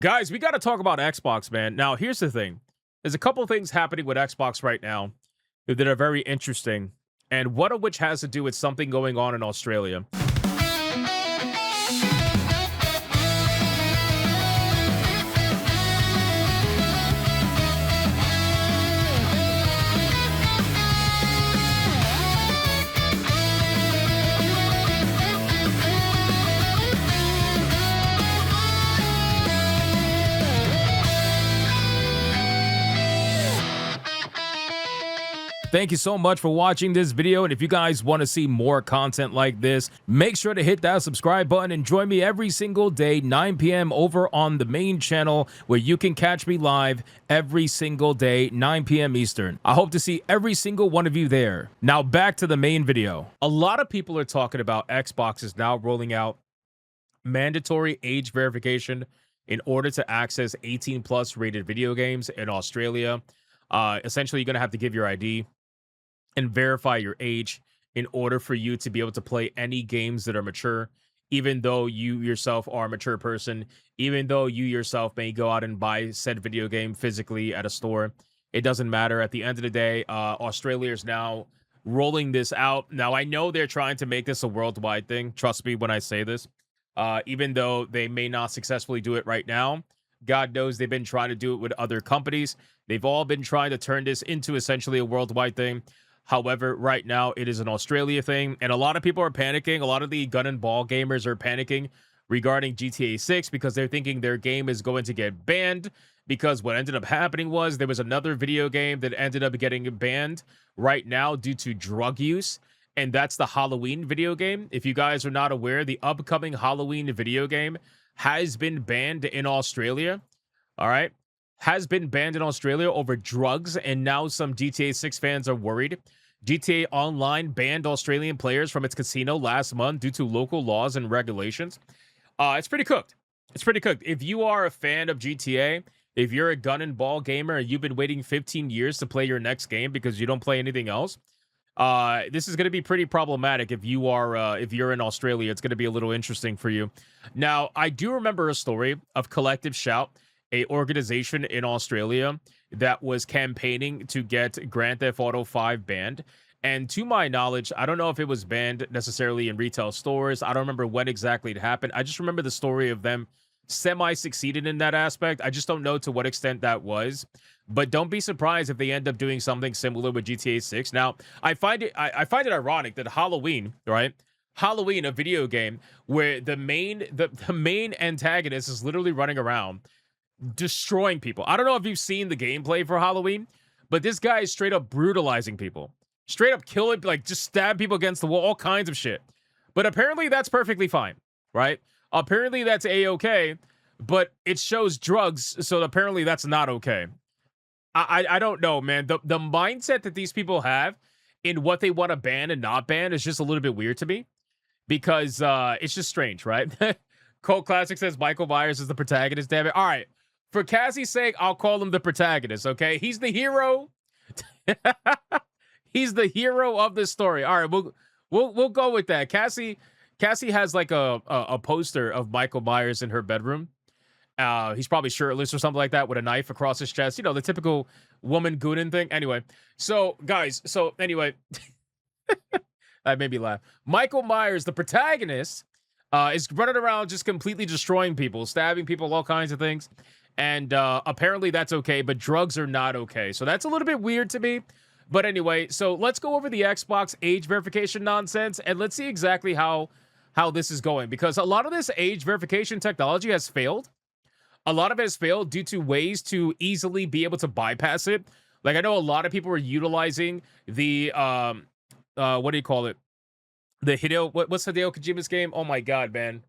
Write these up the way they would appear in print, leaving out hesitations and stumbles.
Guys, we got to talk about Xbox, man. Now, here's the thing. There's a couple things happening with Xbox right now that are very interesting, and one of which has to do with something going on in Australia. Thank you so much for watching this video, and if you guys want to see more content like this, make sure to hit that subscribe button and join me every single day 9 p.m. over on the main channel, where you can catch me live every single day 9 p.m. Eastern. I hope to see every single one of you there. Now back to the main video. A lot of people are talking about Xbox is now rolling out mandatory age verification in order to access 18 plus rated video games in Australia. Essentially, you're going to have to give your ID and verify your age in order for you to be able to play any games that are mature, even though you yourself are a mature person, even though you yourself may go out and buy said video game physically at a store. It doesn't matter. At the end of the day, Australia is now rolling this out. Now, I know they're trying to make this a worldwide thing. Trust me when I say this. Even though they may not successfully do it right now, God knows they've been trying to do it with other companies. They've all been trying to turn this into essentially a worldwide thing. However, right now it is an Australia thing, and a lot of people are panicking. A lot of the gun and ball gamers are panicking regarding GTA 6 because they're thinking their game is going to get banned, because what ended up happening was there was another video game that ended up getting banned right now due to drug use, and that's the Halloween video game. If you guys are not aware, the upcoming Halloween video game has been banned in Australia. All right. Has been banned in Australia over drugs, and now some GTA 6 fans are worried. GTA Online banned Australian players from its casino last month due to local laws and regulations. It's pretty cooked. It's pretty cooked. If you are a fan of GTA, if you're a gun and ball gamer and you've been waiting 15 years to play your next game because you don't play anything else, this is going to be pretty problematic. If you're in Australia, it's going to be a little interesting for you. Now, I do remember a story of Collective Shout, a organization in Australia that was campaigning to get Grand Theft Auto 5 banned. And to my knowledge, I don't know if it was banned necessarily in retail stores. I don't remember when exactly it happened. I just remember the story of them semi-succeeded in that aspect. I just don't know to what extent that was. But don't be surprised if they end up doing something similar with GTA 6. Now, I find it ironic that Halloween, right? Halloween, a video game where the main antagonist is literally running around destroying people. I don't know if you've seen the gameplay for Halloween, but this guy is straight up brutalizing people. Straight up killing, like just stab people against the wall, all kinds of shit. But apparently that's perfectly fine, right? Apparently that's A-okay, but it shows drugs, so apparently that's not okay. I don't know, man. The mindset that these people have in what they want to ban and not ban is just a little bit weird to me, because it's just strange, right? Cult Classic says Michael Myers is the protagonist, damn it. All right. For Cassie's sake, I'll call him the protagonist, okay? He's the hero. He's the hero of the story. All right, we'll go with that. Cassie has like a poster of Michael Myers in her bedroom. He's probably shirtless or something like that with a knife across his chest. You know, the typical woman goonin thing. Anyway, so guys, that made me laugh. Michael Myers, the protagonist, is running around just completely destroying people, stabbing people, all kinds of things. And apparently that's okay, but drugs are not okay. So that's a little bit weird to me. But anyway, so let's go over the Xbox age verification nonsense, and let's see exactly how this is going, because a lot of this age verification technology has failed. A lot of it has failed due to ways to easily be able to bypass it. Like, I know a lot of people are utilizing the what do you call it? The what's Hideo Kojima's game? Oh my god, man.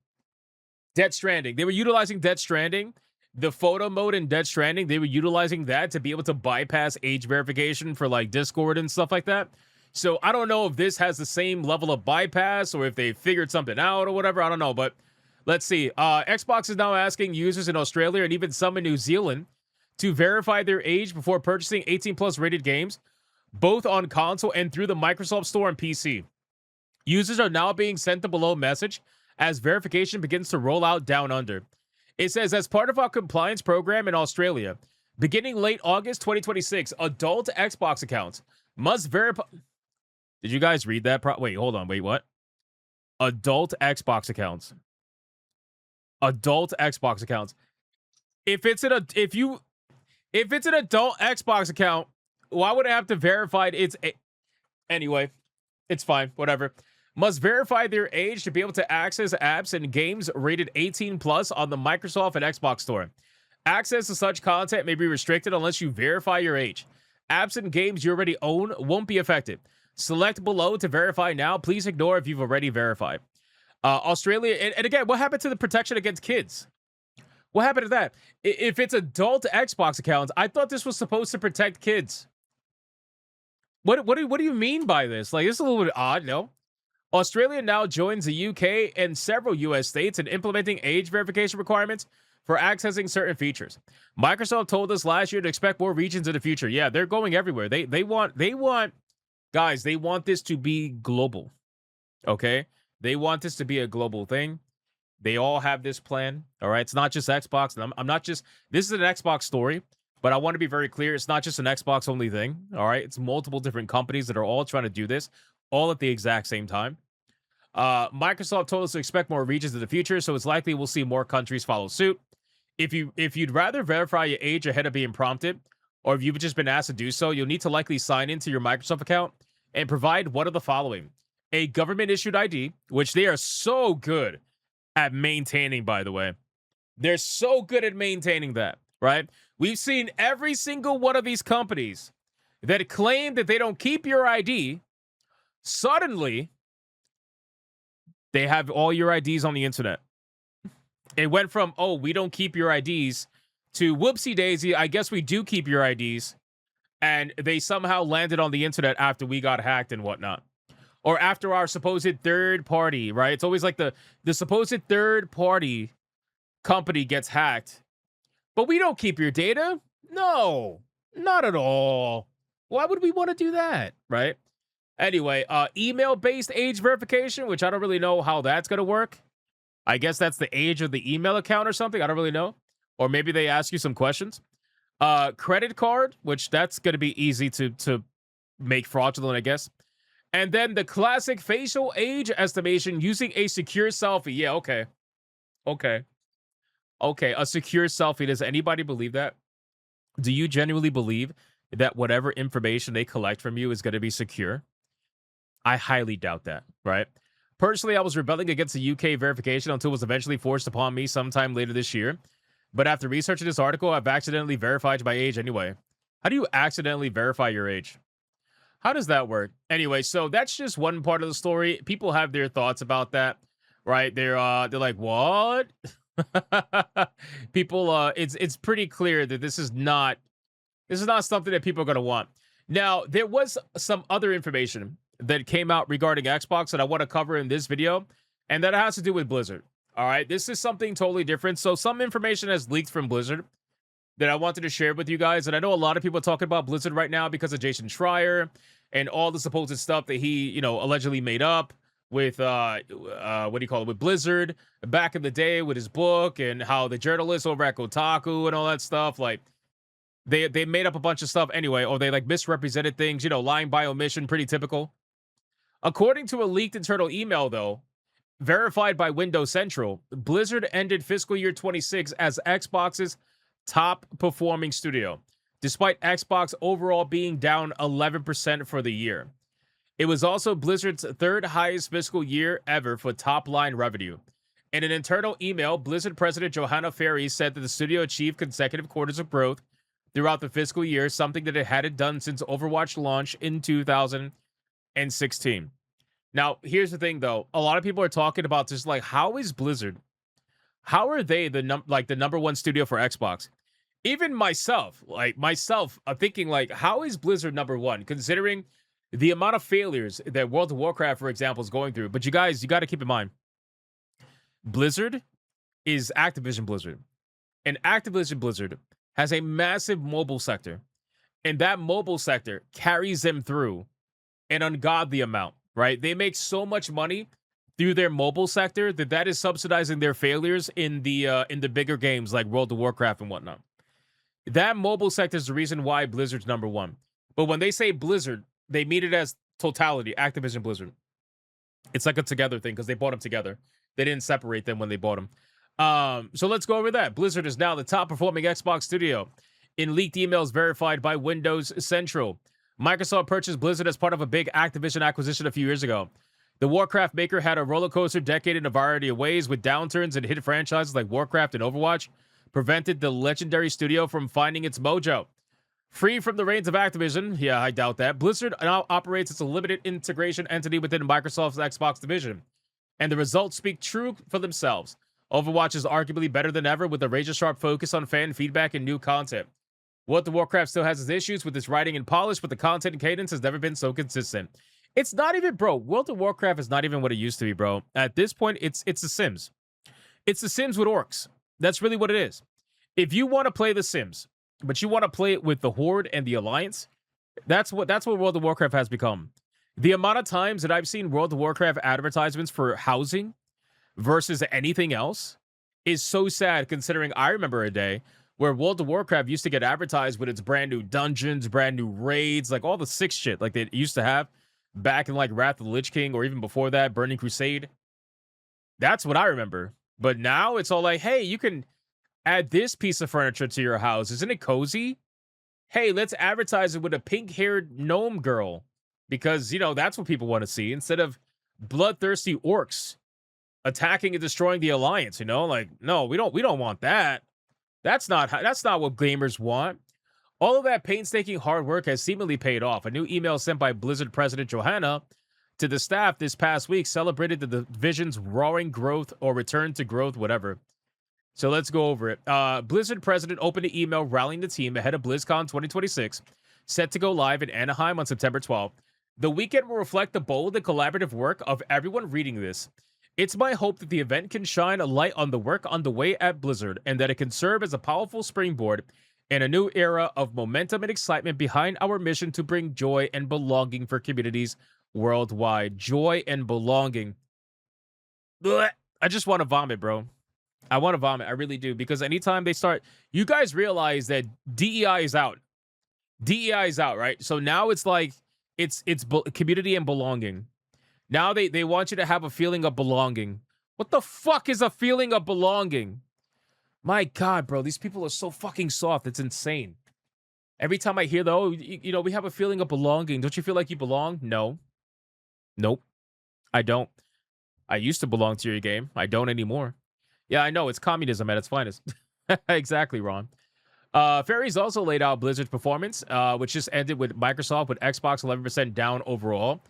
Death Stranding. They were utilizing Death Stranding. The photo mode in Death Stranding, they were utilizing that to be able to bypass age verification for like Discord and stuff like that. So I don't know if this has the same level of bypass or if they figured something out or whatever. I don't know, but let's see. Xbox is now asking users in Australia and even some in New Zealand to verify their age before purchasing 18 plus rated games, both on console and through the Microsoft Store and PC. Users are now being sent the below message as verification begins to roll out down under. It says, as part of our compliance program in Australia, beginning late August 2026, adult Xbox accounts must verify. Did you guys read that? Wait, hold on. Wait, what? Adult Xbox accounts. Adult Xbox accounts. If it's an adult Xbox account, why would I have to verify it's anyway? It's fine, whatever. Must verify their age to be able to access apps and games rated 18 plus on the Microsoft and Xbox Store. Access to such content may be restricted unless you verify your age. Apps and games you already own won't be affected. Select below to verify now. Please ignore if you've already verified. Australia, and again, what happened to the protection against kids? What happened to that? If it's adult Xbox accounts, I thought this was supposed to protect kids. What do you mean by this? Like, this is a little bit odd, no? Australia now joins the UK and several US states in implementing age verification requirements for accessing certain features. Microsoft told us last year to expect more regions in the future. Yeah, they're going everywhere. They want guys, they want this to be global. Okay? They want this to be a global thing. They all have this plan. All right. It's not just Xbox. And I'm not just, this is an Xbox story, but I want to be very clear. It's not just an Xbox only thing. All right. It's multiple different companies that are all trying to do this all at the exact same time. Microsoft told us to expect more regions in the future, so it's likely we'll see more countries follow suit. If you'd rather verify your age ahead of being prompted, or if you've just been asked to do so, you'll need to likely sign into your Microsoft account and provide one of the following: a government-issued ID, which they are so good at maintaining, by the way. They're so good at maintaining that, right? We've seen every single one of these companies that claim that they don't keep your ID. Suddenly, they have all your IDs on the internet. It went from, oh, we don't keep your IDs, to whoopsie daisy, I guess we do keep your IDs. And they somehow landed on the internet after we got hacked and whatnot. Or after our supposed third party, right? It's always like the supposed third party company gets hacked. But we don't keep your data. No, not at all. Why would we want to do that, right? Anyway, email-based age verification, which I don't really know how that's going to work. I guess that's the age of the email account or something. I don't really know. Or maybe they ask you some questions. Credit card, which that's going to be easy to make fraudulent, I guess. And then the classic facial age estimation using a secure selfie. Yeah, okay. Okay, a secure selfie. Does anybody believe that? Do you genuinely believe that whatever information they collect from you is going to be secure? I highly doubt that, right? Personally, I was rebelling against the UK verification until it was eventually forced upon me sometime later this year. But after researching this article, I've accidentally verified my age anyway. How do you accidentally verify your age? How does that work? Anyway, so that's just one part of the story. People have their thoughts about that, right? They're like, what? People, it's pretty clear that this is not something that people are gonna want. Now, there was some other information that came out regarding Xbox that I want to cover in this video, and that has to do with Blizzard. All right, this is something totally different. So some information has leaked from Blizzard that I wanted to share with you guys. And I know a lot of people are talking about Blizzard right now because of Jason Schreier and all the supposed stuff that he, allegedly made up with, with Blizzard back in the day with his book, and how the journalists over at Kotaku and all that stuff, like, they made up a bunch of stuff anyway, or they like misrepresented things, lying by omission, pretty typical. According to a leaked internal email, though, verified by Windows Central, Blizzard ended fiscal year 26 as Xbox's top performing studio, despite Xbox overall being down 11% for the year. It was also Blizzard's third highest fiscal year ever for top line revenue. In an internal email, Blizzard President Johanna Ferry said that the studio achieved consecutive quarters of growth throughout the fiscal year, something that it hadn't done since Overwatch launch in 2016. Now, here's the thing, though. A lot of people are talking about this, like, how is Blizzard? How are they the number one studio for Xbox? Even myself, I'm thinking, like, how is Blizzard number one, considering the amount of failures that World of Warcraft, for example, is going through? But you got to keep in mind, Blizzard is Activision Blizzard. And Activision Blizzard has a massive mobile sector. And that mobile sector carries them through an ungodly amount, right? They make so much money through their mobile sector, that is subsidizing their failures in the bigger games like World of Warcraft and whatnot. That mobile sector is the reason why Blizzard's number one. But when they say Blizzard, they mean it as totality, Activision Blizzard. It's like a together thing because they bought them together. They didn't separate them when they bought them. So let's go over that. Blizzard is now the top performing Xbox studio in leaked emails verified by Windows Central. Microsoft purchased Blizzard as part of a big Activision acquisition a few years ago. The Warcraft maker had a roller coaster decade in a variety of ways, with downturns and hit franchises like Warcraft and Overwatch prevented the legendary studio from finding its mojo. Free from the reins of Activision, yeah, I doubt that, Blizzard now operates as a limited integration entity within Microsoft's Xbox division. And the results speak true for themselves. Overwatch is arguably better than ever with a razor-sharp focus on fan feedback and new content. World of Warcraft still has its issues with its writing and polish, but the content and cadence has never been so consistent. It's not even, bro, World of Warcraft is not even what it used to be, bro. At this point, it's The Sims. It's The Sims with orcs. That's really what it is. If you want to play The Sims, but you want to play it with the Horde and the Alliance, that's what World of Warcraft has become. The amount of times that I've seen World of Warcraft advertisements for housing versus anything else is so sad, considering I remember a day where World of Warcraft used to get advertised with its brand new dungeons, brand new raids, like all the sick shit like they used to have back in like Wrath of the Lich King, or even before that, Burning Crusade. That's what I remember. But now it's all like, hey, you can add this piece of furniture to your house. Isn't it cozy? Hey, let's advertise it with a pink-haired gnome girl, because, you know, that's what people want to see, instead of bloodthirsty orcs attacking and destroying the Alliance, you know? Like, no, we don't want that. That's not what gamers want. All of that painstaking hard work has seemingly paid off. A new email sent by Blizzard President Johanna to the staff this past week celebrated the division's roaring growth, or return to growth, whatever. So let's go over it. Blizzard President opened an email rallying the team ahead of BlizzCon 2026, set to go live in Anaheim on September 12th. The weekend will reflect the bold and collaborative work of everyone reading this. It's my hope that the event can shine a light on the work underway at Blizzard, and that it can serve as a powerful springboard in a new era of momentum and excitement behind our mission to bring joy and belonging for communities worldwide. Joy and belonging. Blech. I just want to vomit, bro. I want to vomit. I really do. Because anytime they start, you guys realize that DEI is out. DEI is out, right? So now it's like, it's community and belonging. Now they want you to have a feeling of belonging. What the fuck is a feeling of belonging? My God, bro, these people are so fucking soft. It's insane. Every time I hear, though, you know, we have a feeling of belonging. Don't you feel like you belong? No. Nope. I don't. I used to belong to your game. I don't anymore. Yeah, I know. It's communism at its finest. Exactly, Ron. Fairies also laid out Blizzard's performance, which just ended with Microsoft with Xbox 11% down overall.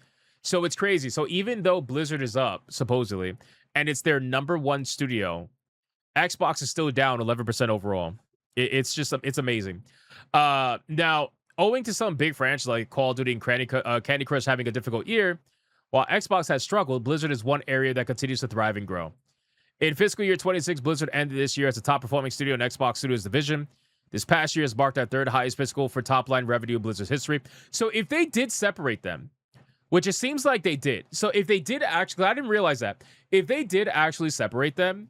So it's crazy. So even though Blizzard is up, supposedly, and it's their number one studio, Xbox is still down 11% overall. It's amazing. Now, owing to some big franchises like Call of Duty and Candy Crush having a difficult year, while Xbox has struggled, Blizzard is one area that continues to thrive and grow. In fiscal year 26, Blizzard ended this year as the top-performing studio in Xbox Studios division. This past year has marked our third highest fiscal for top-line revenue in Blizzard's history. So if they did separate them, which it seems like they did. So if they did actually, I didn't realize that. If they did actually separate them,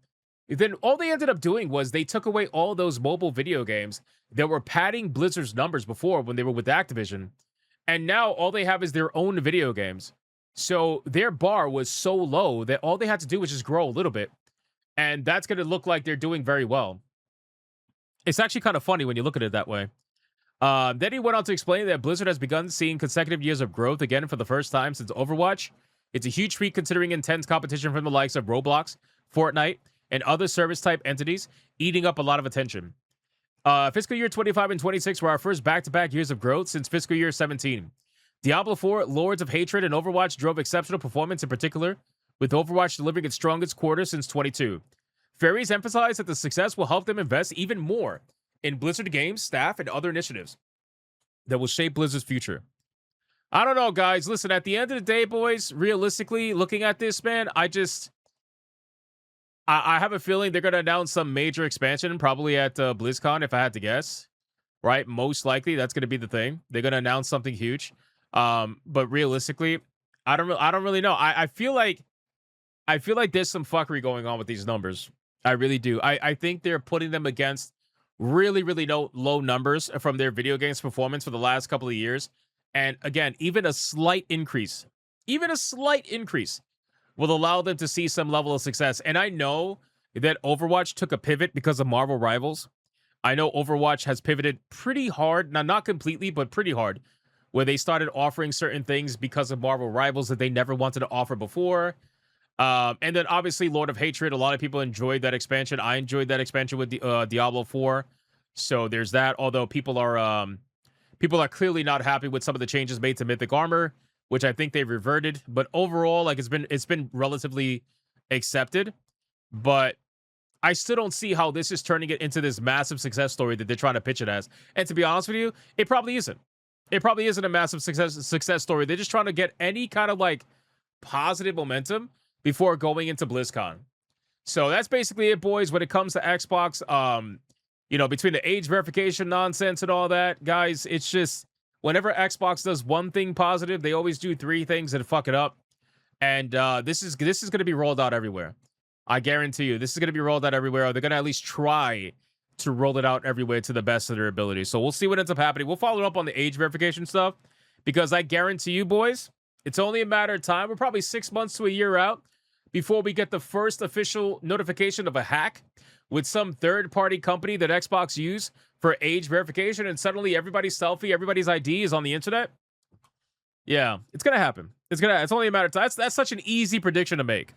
then all they ended up doing was they took away all those mobile video games that were padding Blizzard's numbers before when they were with Activision. And now all they have is their own video games. So their bar was so low that all they had to do was just grow a little bit. And that's going to look like they're doing very well. It's actually kind of funny when you look at it that way. Then he went on to explain that Blizzard has begun seeing consecutive years of growth again for the first time since Overwatch. It's a huge feat considering intense competition from the likes of Roblox, Fortnite, and other service-type entities, eating up a lot of attention. Fiscal year 25 and 26 were our first back-to-back years of growth since fiscal year 17. Diablo 4, Lords of Hatred, and Overwatch drove exceptional performance in particular, with Overwatch delivering its strongest quarter since 22. Fairies emphasized that the success will help them invest even more in Blizzard games, staff, and other initiatives that will shape Blizzard's future. I don't know, guys. Listen, at the end of the day, boys, realistically, looking at this, man, I have a feeling they're going to announce some major expansion, probably at BlizzCon, if I had to guess. Right? Most likely, that's going to be the thing. They're going to announce something huge. But realistically, I don't really know. I feel like I feel like there's some fuckery going on with these numbers. I really do. I think they're putting them against really, really low numbers from their video games performance for the last couple of years. And again, even a slight increase, will allow them to see some level of success. And I know that Overwatch took a pivot because of Marvel Rivals. I know Overwatch has pivoted pretty hard, now not completely, but pretty hard, where they started offering certain things because of Marvel Rivals that they never wanted to offer before. And then obviously Lord of Hatred, a lot of people enjoyed that expansion. I enjoyed that expansion with the Diablo 4. So there's that. Although people are clearly not happy with some of the changes made to Mythic Armor, which I think they've reverted. But overall, like it's been relatively accepted. But I still don't see how this is turning it into this massive success story that they're trying to pitch it as. And to be honest with you, it probably isn't. It probably isn't a massive success story. They're just trying to get any kind of like positive momentum before going into BlizzCon. So that's basically it, boys, when it comes to Xbox. Between the age verification nonsense and all that, guys, it's just whenever Xbox does one thing positive, they always do three things and fuck it up. And this is going to be rolled out everywhere. I guarantee you, this is going to be rolled out everywhere. Or they're going to at least try to roll it out everywhere to the best of their ability. So we'll see what ends up happening. We'll follow up on the age verification stuff because I guarantee you, boys, it's only a matter of time. We're probably 6 months to a year out before we get the first official notification of a hack with some third-party company that Xbox use for age verification, and suddenly everybody's selfie, everybody's ID is on the internet. Yeah, it's gonna happen. It's only a matter of time. That's such an easy prediction to make.